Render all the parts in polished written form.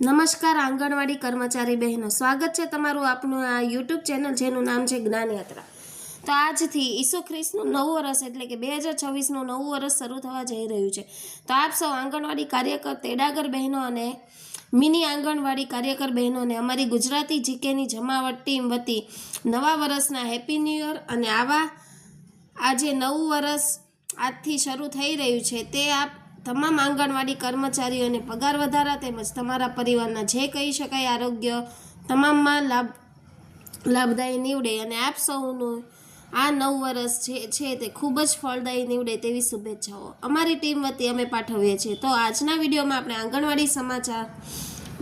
નમસ્કાર આંગણવાડી કર્મચારી બહેનો, સ્વાગત છે તમારું આપનું આ યુટ્યુબ ચેનલ જેનું નામ છે જ્ઞાનયાત્રા। તો આજથી ઈસુ ખ્રિસ્તનું નવું વર્ષ એટલે કે 2026નું નવું વર્ષ શરૂ થવા જઈ રહ્યું છે। તો આપ સૌ આંગણવાડી કાર્યકર તેડાગર બહેનો અને મિની આંગણવાડી કાર્યકર બહેનોને અમારી ગુજરાતી જીકેની જમાવટ ટીમ વતી નવા વર્ષના હેપી ન્યૂ યર અને આજે નવું વર્ષ આજથી શરૂ થઈ રહ્યું છે તે આપ તમામ આંગણવાડી કર્મચારીઓને પગાર વધારા તેમજ તમારા પરિવારના જે કહી શકાય આરોગ્ય તમામમાં લાભદાયી નીવડે અને આપ સૌનું આ નવું વર્ષ જે છે તે ખૂબ જ ફળદાયી નીવડે તેવી શુભેચ્છાઓ અમારી ટીમ વતી અમે પાઠવીએ છીએ। તો આજના વિડીયોમાં આપણે આંગણવાડી સમાચાર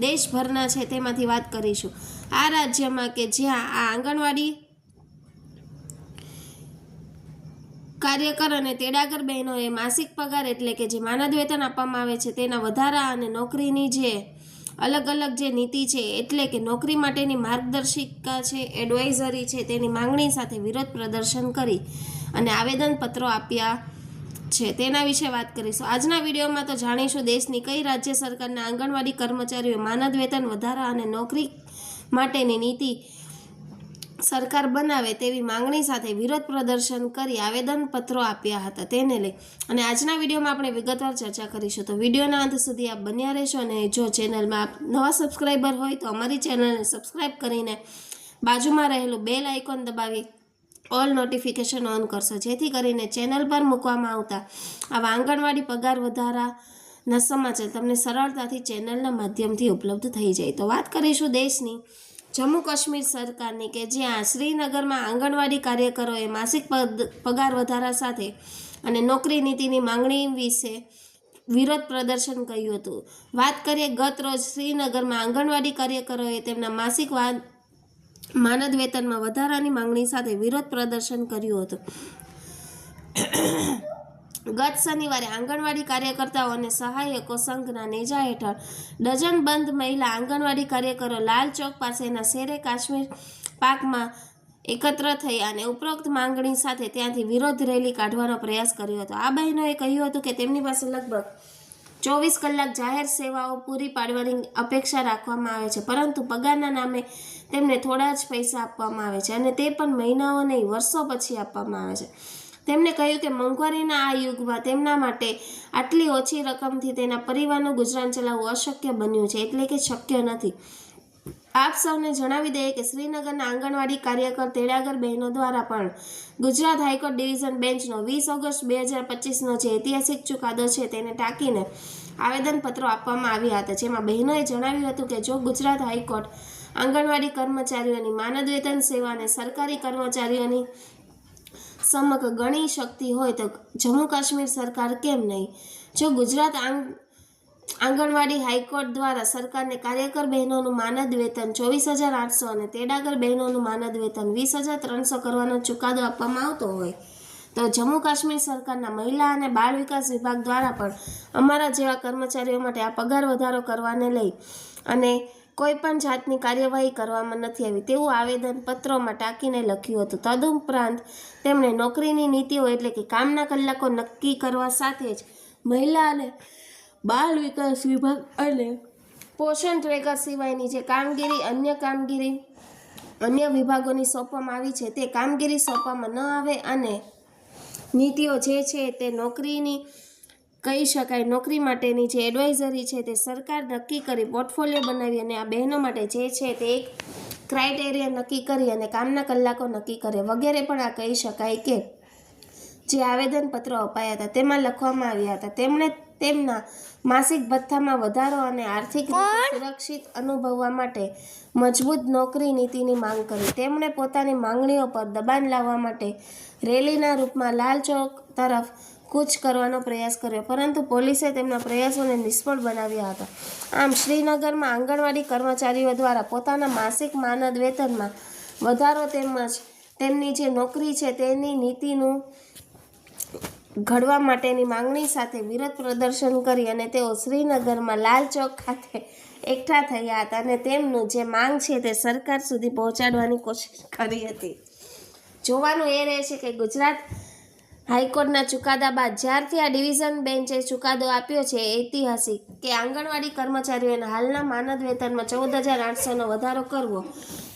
દેશભરના છે તેમાંથી વાત કરીશું। આ રાજ્યમાં કે જ્યાં આ આંગણવાડી કાર્યકર અને તેડાગર બહેનોએ માસિક પગાર એટલે કે જે માનદ વેતન આપવામાં આવે છે તેના વધારા અને નોકરીની જે અલગ અલગ જે નીતિ છે એટલે કે નોકરી માટેની માર્ગદર્શિકા છે એડવાઇઝરી છે તેની માંગણી સાથે વિરોધ પ્રદર્શન કરી અને આવેદનપત્રો આપ્યા છે તેના વિશે વાત કરીશું। આજના વિડીયોમાં તો જાણીશું દેશની કઈ રાજ્ય સરકારના આંગણવાડી કર્મચારીઓ માનદ વેતન વધારા અને નોકરી માટેની નીતિ સરકાર બનાવે તેવી માંગણી સાથે વિરોધ પ્રદર્શન કરી આવેદનપત્રો આપ્યા હતા તેને લઈ અને આજના વિડીયોમાં આપણે વિગતવાર ચર્ચા કરીશું। તો વિડીયોના અંત સુધી આપ બન્યા રહેશો અને જો ચેનલમાં આપ નવા સબસ્ક્રાઈબર હોય તો અમારી ચેનલને સબસ્ક્રાઈબ કરીને બાજુમાં રહેલું બેલ આઇકોન દબાવી ઓલ નોટિફિકેશન ઓન કરશો જેથી કરીને ચેનલ પર મૂકવામાં આવતા આવા આંગણવાડી પગાર વધારાના સમાચાર તમને સરળતાથી ચેનલના માધ્યમથી ઉપલબ્ધ થઈ જાય। તો વાત કરીશું દેશની જમ્મુ કાશ્મીર સરકારની કે જ્યાં શ્રીનગરમાં આંગણવાડી કાર્યકરોએ માસિક પગાર વધારા સાથે અને નોકરી નીતિની માંગણી વિશે વિરોધ પ્રદર્શન કર્યું હતું। વાત કરીએ ગત રોજ શ્રીનગરમાં આંગણવાડી કાર્યકરોએ તેમના માસિક માનદ વેતનમાં વધારાની માંગણી સાથે વિરોધ પ્રદર્શન કર્યું હતું। ગત શનિવારે આંગણવાડી કાર્યકર્તાઓ અને સહાયકો સંઘના નેજા હેઠળ ડઝનબંધ મહિલા આંગણવાડી કાર્યકરો લાલ ચોક પાસેના શેરે કાશ્મીર પાકમાં એકત્ર થઈ અને ઉપરોક્ત માંગણી સાથે ત્યાંથી વિરોધ રેલી કાઢવાનો પ્રયાસ કર્યો હતો। આ બહેનોએ કહ્યું હતું કે તેમની પાસે લગભગ 24 કલાક જાહેર સેવાઓ પૂરી પાડવાની અપેક્ષા રાખવામાં આવે છે પરંતુ પગારના નામે તેમને થોડા જ પૈસા આપવામાં આવે છે અને તે પણ મહિનાઓ નહીં વર્ષો પછી આપવામાં આવે છે। તેમણે કહ્યું કે મોંઘવારીના આ યુગમાં તેમના માટે આટલી ઓછી રકમથી તેના પરિવારનું ગુજરાન ચલાવવું અશક્ય બન્યું છે એટલે કે શક્ય નથી। આપ સૌને જણાવી દઈએ કે શ્રીનગરના આંગણવાડી કાર્યકર તેડાગર બહેનો દ્વારા પણ ગુજરાત હાઈકોર્ટ ડિવિઝન બેન્ચનો 20 ઓગસ્ટ 2025નો જે ઐતિહાસિક ચુકાદો છે તેને ટાંકીને આવેદનપત્રો આપવામાં આવ્યા હતા જેમાં બહેનોએ જણાવ્યું હતું કે જો ગુજરાત હાઈકોર્ટ આંગણવાડી કર્મચારીઓની માનદ વેતન સેવા અને સરકારી કર્મચારીઓની સમગ્ર ગણી શકતી હોય તો જમ્મુ કાશ્મીર સરકાર કેમ નહીં। જો ગુજરાત આંગણવાડી હાઈકોર્ટ દ્વારા સરકારને કાર્યકર બહેનોનું માનદ વેતન 24,800 અને તેડાગર બહેનોનું માનદ વેતન 20,300 કરવાનો ચુકાદો આપવામાં આવતો હોય તો જમ્મુ કાશ્મીર સરકારના મહિલા અને બાળ વિકાસ વિભાગ દ્વારા પણ અમારા જેવા કર્મચારીઓ માટે આ પગાર વધારો કરવાને લઈ અને કોઈ પણ જાતની કાર્યવાહી કરવામાં નથી આવી તેવું આવેદનપત્રોમાં ટાંકીને લખ્યું હતું। તદુપરાંત તેમણે નોકરીની નીતિઓ એટલે કે કામના કલાકો નક્કી કરવા સાથે જ મહિલા અને બાળ વિકાસ વિભાગ અને પોષણ ટ્રેકર સિવાયની જે કામગીરી અન્ય વિભાગોની સોંપવામાં આવી છે તે કામગીરી સોંપવામાં ન આવે અને નીતિઓ જે છે તે નોકરીની કહી શકાય નોકરી માટેની જે એડવાઇઝરી છે તે સરકાર નક્કી કરી પોર્ટફોલિયો બનાવી અને આ બહેનો માટે જે છે તે એક ક્રાઇટેરિયા નક્કી કરી અને કામના કલાકો નક્કી કરે વગેરે પણ આ કહી શકાય કે જે આવેદનપત્રો અપાયા હતા તેમાં લખવામાં આવ્યા હતા। તેમણે તેમના માસિક ભથ્થામાં વધારો અને આર્થિક રીતે સુરક્ષિત અનુભવવા માટે મજબૂત નોકરી નીતિની માંગ કરી। તેમણે પોતાની માંગણીઓ પર દબાણ લાવવા માટે રેલીના રૂપમાં લાલ ચોક તરફ કૂચ કરવાનો પ્રયાસ કર્યો પરંતુ પોલીસે તેમના પ્રયાસોને નિષ્ફળ બનાવ્યા હતા। આમ શ્રીનગરમાં આંગણવાડી કર્મચારીઓ દ્વારા પોતાના માસિક માનદ વેતનમાં વધારો તેમજ તેમની જે નોકરી છે તેની નીતિનું ઘડવા માટેની માંગણી સાથે વિરોધ પ્રદર્શન કરી અને તેઓ શ્રીનગરમાં લાલ ચોક ખાતે એકઠા થયા હતા અને તેમનું જે માંગ છે તે સરકાર સુધી પહોંચાડવાની કોશિશ કરી હતી। જોવાનું એ રહેશે કે ગુજરાત હાઈકોર્ટના ચુકાદા બાદ જ્યારથી આ ડિવિઝન બેન્ચે ચુકાદો આપ્યો છે ઐતિહાસિક કે આંગણવાડી કર્મચારીઓના હાલના માનદ વેતનમાં 14,800નો વધારો કરવો,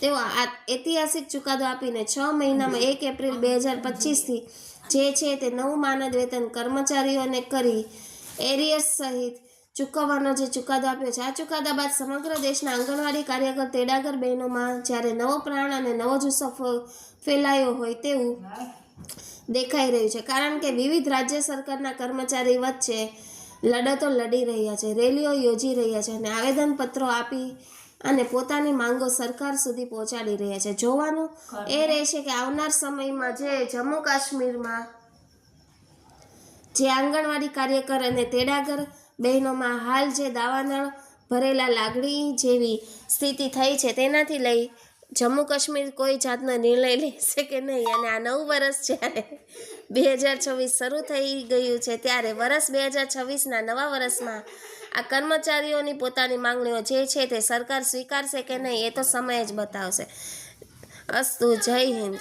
તેવો આ ઐતિહાસિક ચુકાદો આપીને 6 મહિનામાં 1 એપ્રિલ 2025થી જે છે તે નવું માનદ વેતન કર્મચારીઓને કરી એરિયર્સ સહિત ચૂકવવાનો જે ચુકાદો આપ્યો છે. આ ચુકાદા બાદ સમગ્ર દેશના આંગણવાડી કાર્યકર તેડાગર બહેનોમાં જ્યારે નવો પ્રાણ અને નવો જુસ્સો ફેલાયો હોય તેવું દેખાઈ રહ્યું છે, કારણ કે વિવિધ રાજ્ય સરકારના કર્મચારી વચ્ચે લડતો લડી રહ્યા છે, રેલીઓ યોજી રહ્યા છે અને આવેદનપત્રો આપી અને પોતાની માંગો સરકાર સુધી પહોંચાડી રહ્યા છે. જોવાનું એ રહેશે કે આવનાર સમયમાં જે જમ્મુ કાશ્મીરમાં જે આંગણવાડી કાર્યકર અને તેડાગર બહેનોમાં હાલ જે દાવાનળ ભરેલા લાગણી જેવી સ્થિતિ થઈ છે તેનાથી લઈ જમ્મુ કાશ્મીર કોઈ જાતનો નિર્ણય લેશે કે નહીં. અને આ નવું વર્ષ જ્યારે 2026 શરૂ થઈ ગયું છે ત્યારે વર્ષ 2026ના નવા વર્ષમાં આ કર્મચારીઓની પોતાની માંગણીઓ જે છે તે સરકાર સ્વીકારશે કે નહીં એ તો સમય જ બતાવશે. અસ્તુ. જય હિન્દ.